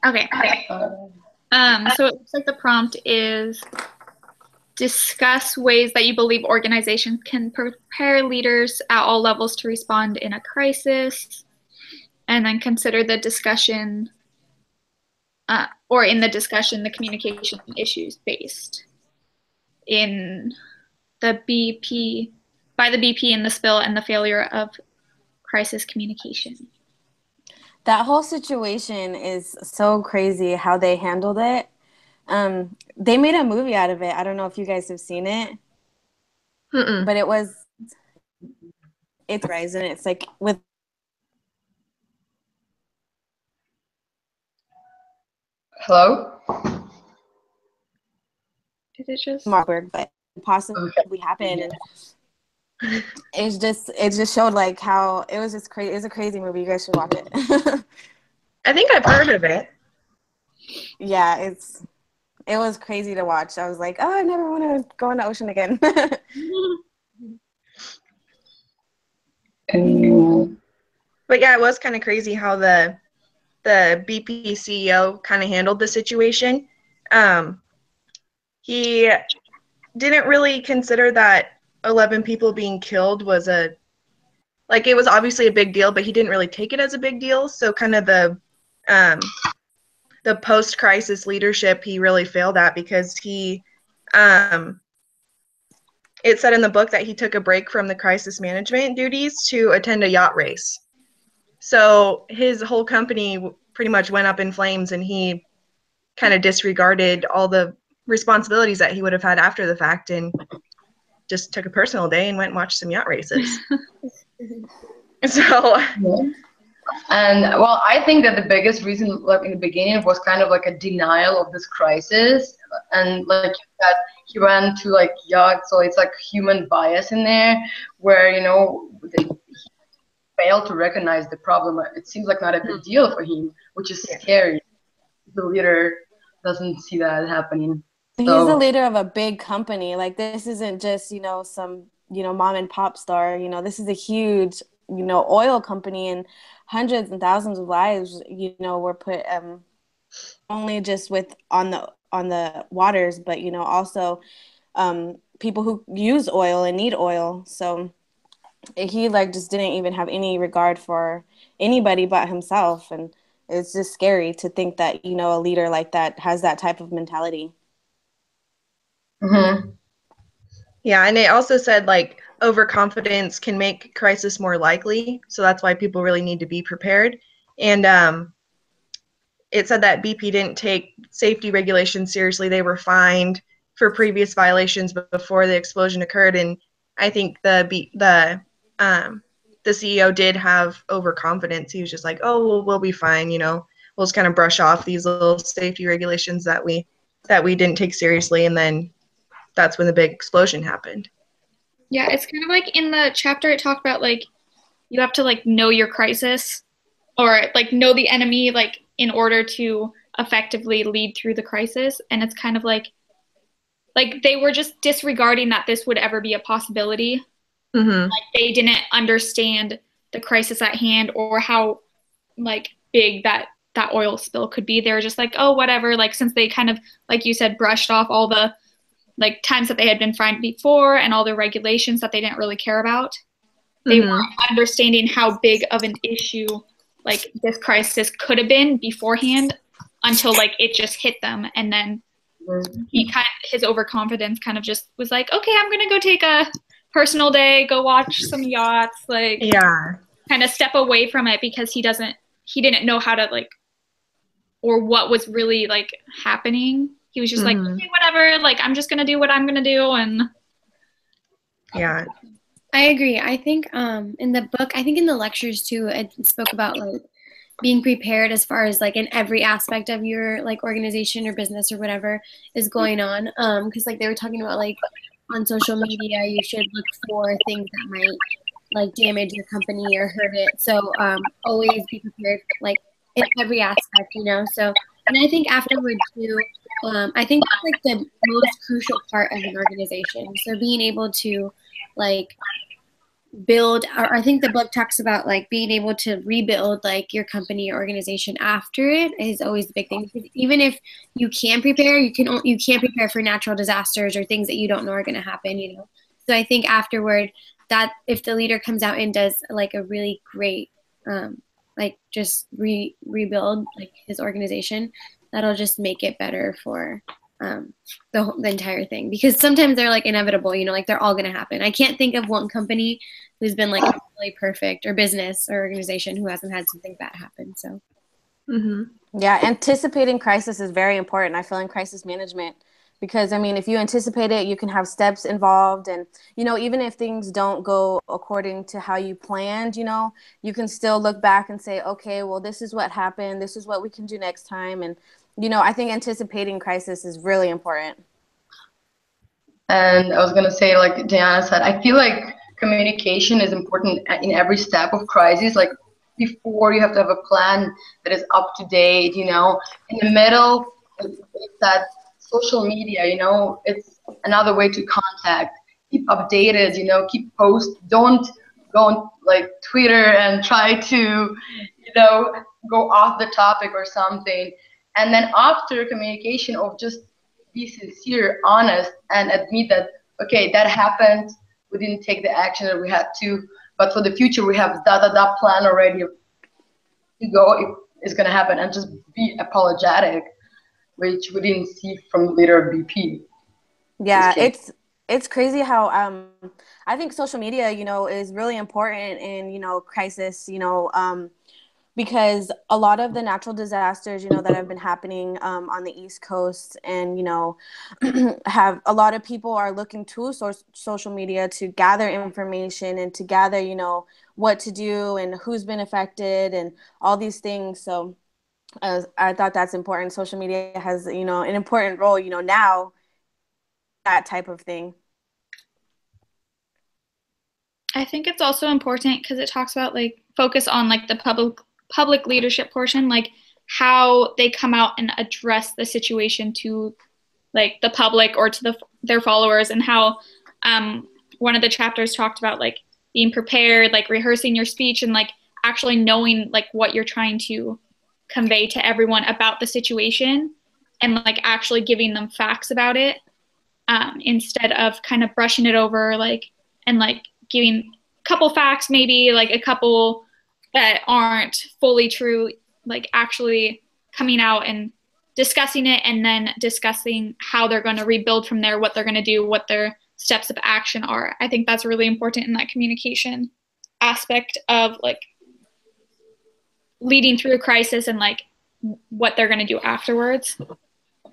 Okay. So it looks like the prompt is discuss ways that you believe organizations can prepare leaders at all levels to respond in a crisis, and then consider the discussion, or in the discussion, the communication issues based in the BP, by the BP in the spill and the failure of crisis communication. That whole situation is so crazy how they handled it. They made a movie out of it. I don't know if you guys have seen it, Mm-mm. but it's Horizon. It's like with Hello? Did it just Marburg, but possibly happen. And it just showed like how it was just crazy. It's a crazy movie. You guys should watch it. I think I've heard of it. Yeah, it was crazy to watch. I was like, oh, I never want to go in the ocean again. But yeah, it was kind of crazy how the BP CEO kind of handled the situation. He didn't really consider that 11 people being killed was it was obviously a big deal, but he didn't really take it as a big deal. So kind of the post-crisis leadership he really failed at, because he it said in the book that he took a break from the crisis management duties to attend a yacht race. So his whole company pretty much went up in flames, and he kind of disregarded all the responsibilities that he would have had after the fact, and just took a personal day and went and watched some yacht races. So And well, I think that the biggest reason, like in the beginning, was kind of like a denial of this crisis, and like that he ran to like yachts, so it's like human bias in there, where he failed to recognize the problem. It seems like not a big deal for him, which is scary. The leader doesn't see that happening. He's the leader of a big company. Like, this isn't just some mom and pop star. This is a huge oil company, and hundreds and thousands of lives were put only just on the waters, but also people who use oil and need oil. So he like just didn't even have any regard for anybody but himself, and it's just scary to think that a leader like that has that type of mentality. Mm-hmm. Yeah, and it also said like overconfidence can make crisis more likely, so that's why people really need to be prepared. And it said that BP didn't take safety regulations seriously. They were fined for previous violations before the explosion occurred, and I think the CEO did have overconfidence. He was just like, "Oh, well, we'll be fine," We'll just kind of brush off these little safety regulations that we didn't take seriously, and then that's when the big explosion happened. Yeah, it's kind of like in the chapter it talked about like you have to like know your crisis, or like know the enemy, like in order to effectively lead through the crisis. And it's kind of like they were just disregarding that this would ever be a possibility. Mm-hmm. Like they didn't understand the crisis at hand, or how like big that oil spill could be. They were just like, oh, whatever. Like, since they kind of, like you said, brushed off all the like times that they had been fined before and all the regulations that they didn't really care about. They weren't understanding how big of an issue like this crisis could have been beforehand, until like it just hit them. And then his overconfidence kind of just was like, okay, I'm gonna go take a personal day, go watch some yachts, like kind of step away from it, because he didn't know how to like, or what was really like happening. He was just like, okay, whatever, like I'm just gonna do what I'm gonna do. And yeah, I agree. I think in the book, I think in the lectures too, it spoke about like being prepared as far as like in every aspect of your like organization or business or whatever is going on. Because like they were talking about like on social media, you should look for things that might like damage your company or hurt it. So always be prepared like in every aspect, So, and I think afterward too, I think that's like the most crucial part of an organization. So being able to like build, or I think the book talks about like being able to rebuild like your company or organization after it is always the big thing. Because even if you can prepare, you can't prepare for natural disasters or things that you don't know are going to happen, you know. So I think afterward, that if the leader comes out and does like a really great like just rebuild like his organization, that'll just make it better for the entire thing, because sometimes they're like inevitable, you know, like they're all going to happen. I can't think of one company who's been like really perfect, or business or organization who hasn't had something bad happen. So yeah, anticipating crisis is very important, I feel, in crisis management, because I mean, if you anticipate it, you can have steps involved, and you know, even if things don't go according to how you planned, you know, you can still look back and say, okay, well, this is what happened, this is what we can do next time. And you know, I think anticipating crisis is really important. And I was gonna say, like Diana said, I feel like communication is important in every step of crisis. Like before, you have to have a plan that is up to date. You know, in the middle, it's that social media. You know, it's another way to contact. Keep updated. You know, keep post. Don't go on like Twitter and try to, you know, go off the topic or something. And then after communication, of just be sincere, honest, and admit that, okay, that happened. We didn't take the action that we had to, but for the future, we have that plan already to go if it's going to happen, and just be apologetic, which we didn't see from leader BP. Yeah, it's crazy how I think social media, you know, is really important in, you know, crisis, you know, because a lot of the natural disasters, you know, that have been happening on the East Coast, and, you know, have a lot of people are looking to social media to gather information and to gather, you know, what to do and who's been affected and all these things. So I thought that's important. Social media has, you know, an important role, you know, now, that type of thing. I think it's also important because it talks about like focus on like the public leadership portion, like how they come out and address the situation to like the public or to their followers, and how one of the chapters talked about like being prepared, like rehearsing your speech, and like actually knowing like what you're trying to convey to everyone about the situation, and like actually giving them facts about it, instead of kind of brushing it over, like, and like giving a couple facts, maybe like a couple that aren't fully true, like actually coming out and discussing it, and then discussing how they're going to rebuild from there, what they're going to do, what their steps of action are. I think that's really important in that communication aspect of like leading through a crisis, and like what they're going to do afterwards.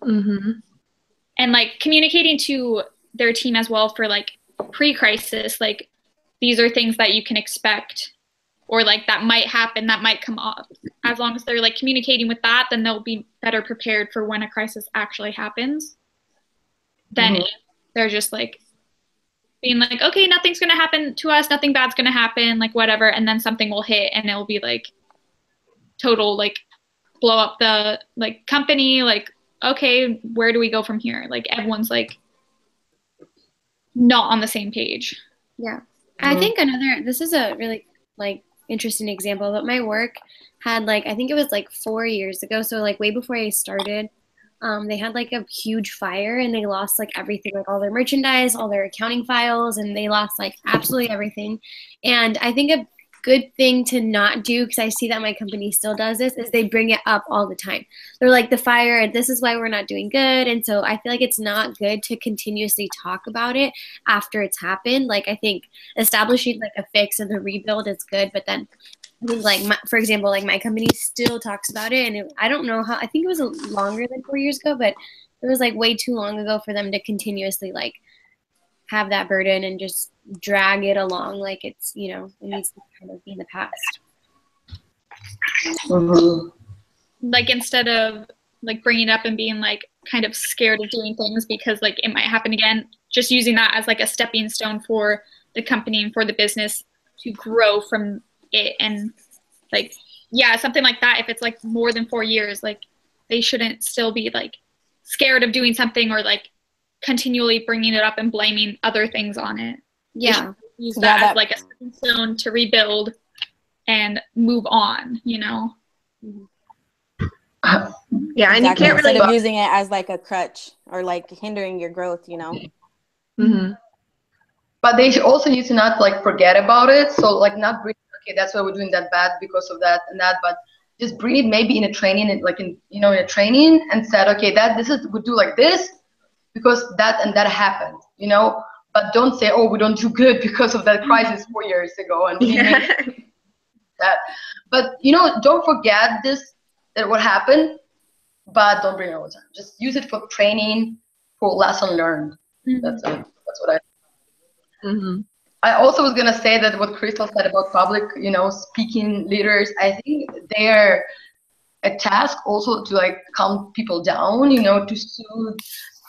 And like communicating to their team as well for like pre-crisis, like these are things that you can expect, or like that might happen, that might come up. As long as they're like communicating with that, then they'll be better prepared for when a crisis actually happens. Then they're just like being like, okay, nothing's going to happen to us, nothing bad's going to happen, like whatever, and then something will hit and it'll be like total like blow up the like company, like, okay, where do we go from here? Like everyone's like not on the same page. Yeah. I think this is a really like interesting example, but my work had like, I think it was like 4 years ago. So like way before I started, they had like a huge fire, and they lost like everything, like all their merchandise, all their accounting files, and they lost like absolutely everything. And I think a good thing to not do, because I see that my company still does this, is they bring it up all the time. They're like, the fire, and this is why we're not doing good. And so I feel like it's not good to continuously talk about it after it's happened. Like I think establishing like a fix and the rebuild is good, but then like for example, like my company still talks about it, and I don't know how, I think it was longer than 4 years ago, but it was like way too long ago for them to continuously like have that burden and just drag it along like it's, you know, it needs to kind of be in the past. Like instead of like bringing it up and being like kind of scared of doing things because like it might happen again, just using that as like a stepping stone for the company and for the business to grow from it. And like, yeah, something like that, if it's like more than 4 years, like they shouldn't still be like scared of doing something or like continually bringing it up and blaming other things on it. Yeah. use that as like a stepping stone to rebuild and move on, you know? Yeah, and you can't really instead of using it as like a crutch or like hindering your growth, you know. Mm-hmm. But they also need to not like forget about it. So like not bring, okay, that's why we're doing that bad because of that and that, but just bring it maybe in a training, like in, you know, in a training, and said, okay, that this is, we do like this because that and that happened, you know. But don't say, oh, we don't do good because of that crisis 4 years ago and we made that. But you know, don't forget this, that what happened, but don't bring it all the time. Just use it for training, for lesson learned. That's it. That's what I. Mm-hmm. I also was gonna say that what Crystal said about public, you know, speaking leaders, I think they're a task also to like calm people down, you know, to soothe,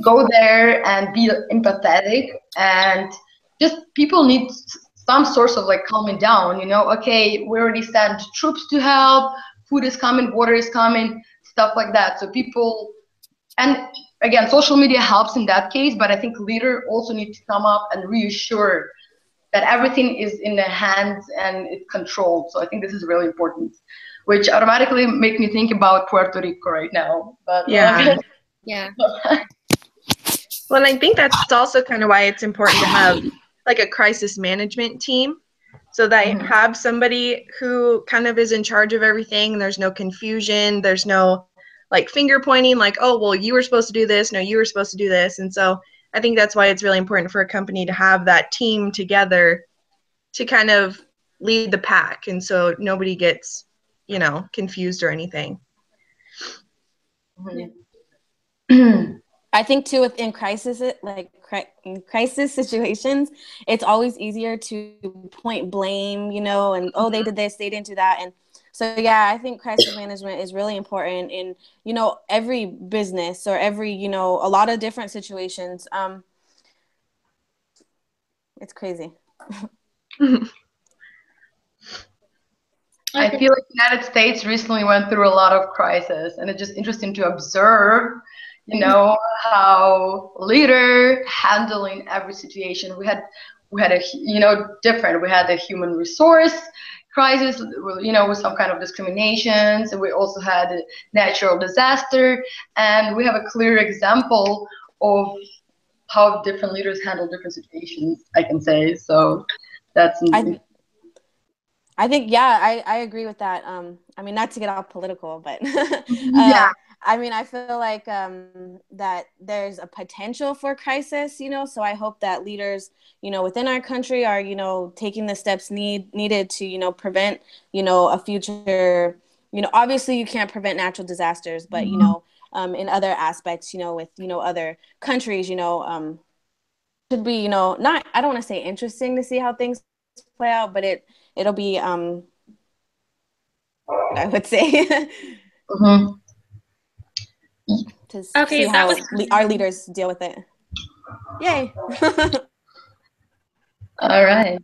go there and be empathetic, and just people need some source of like calming down, you know. Okay, we already sent troops to help, food is coming, water is coming, stuff like that. So people, and again, social media helps in that case, but I think leader also need to come up and reassure that everything is in their hands and it's controlled. So I think this is really important, which automatically make me think about Puerto Rico right now. But yeah. Yeah. Well, and I think that's also kind of why it's important to have like a crisis management team, so that you have somebody who kind of is in charge of everything. There's no confusion. There's no like finger pointing like, oh, well, you were supposed to do this. No, you were supposed to do this. And so I think that's why it's really important for a company to have that team together to kind of lead the pack. And so nobody gets, you know, confused or anything. I think too, within crisis, like in crisis situations, it's always easier to point blame, you know, and oh, they did this, they didn't do that. And so, yeah, I think crisis management is really important in, you know, every business or every, you know, a lot of different situations. It's crazy. I feel like the United States recently went through a lot of crisis, and it's just interesting to observe, you know, how leader handling every situation. We had a, you know, different. We had the human resource crisis, you know, with some kind of discriminations, and we also had a natural disaster, and we have a clear example of how different leaders handle different situations, I can say. So that's I think, yeah, I agree with that. I mean, not to get all political, but Yeah. I mean, I feel like that there's a potential for crisis, you know, so I hope that leaders, you know, within our country are, you know, taking the steps needed to, you know, prevent, you know, a future, you know, obviously you can't prevent natural disasters, but, you know, in other aspects, you know, with, you know, other countries, you know, should be, you know, not, I don't want to say interesting to see how things play out, but it'll be I would say to see how our leaders deal with it. Yay. all right.